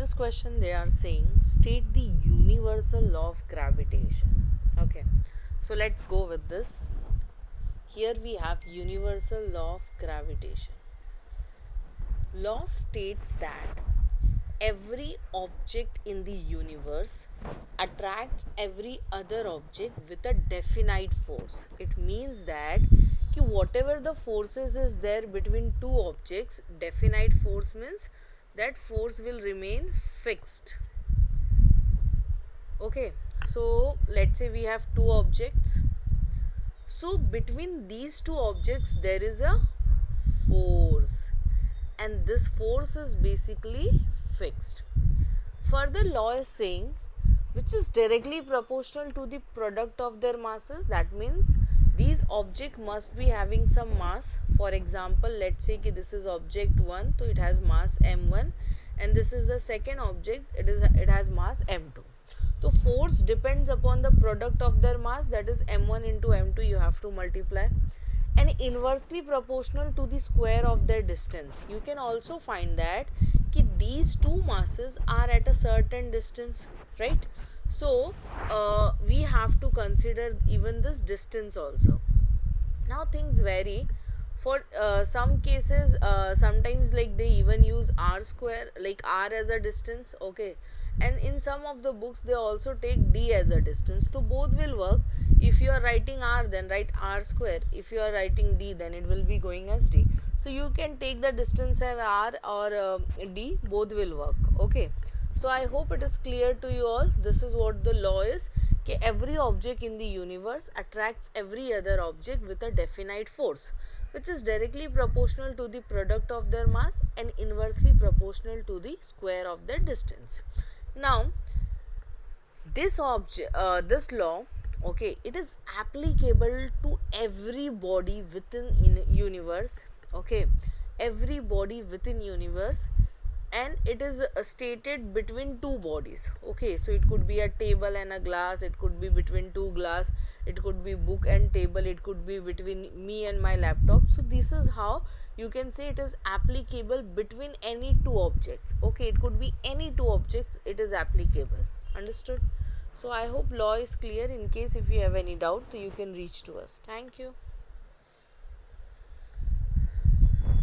This question they are saying state the universal law of gravitation. Okay, so let's go with this. Here we have universal law of gravitation. Law states that every object in the universe attracts every other object with a definite force. It means that whatever the forces is there between two objects, definite force means that force will remain fixed. Okay, so let's say we have two objects. So between these two objects there is a force, and this force is basically fixed. Further law is saying which is directly proportional to the product of their masses. That means these object must be having some mass. For example, let's say ki this is object 1, so it has mass m1, and this is the second object, it has mass m2. So force depends upon the product of their mass, that is m1 into m2 you have to multiply, and inversely proportional to the square of their distance. You can also find that these two masses are at a certain distance, right? So we have to consider even this distance also. Now things vary. For some cases, sometimes like they even use r square, like r as a distance. Okay, and in some of the books they also take d as a distance. So both will work. If you are writing r, then write r square. If you are writing d, then it will be going as d. So you can take the distance as r or d, both will work. Okay, so I hope it is clear to you all. This is what the law is. Okay, every object in the universe attracts every other object with a definite force, which is directly proportional to the product of their mass and inversely proportional to the square of their distance. Now this law, okay, it is applicable to every body within universe. Okay, every body within universe, and it is stated between two bodies. Okay, so it could be a table and a glass, it could be between two glass, it could be book and table, it could be between me and my laptop. So this is how you can say it is applicable between any two objects. Okay, it could be any two objects, it is applicable. Understood? So I hope law is clear. In case if you have any doubt, so you can reach to us. Thank you.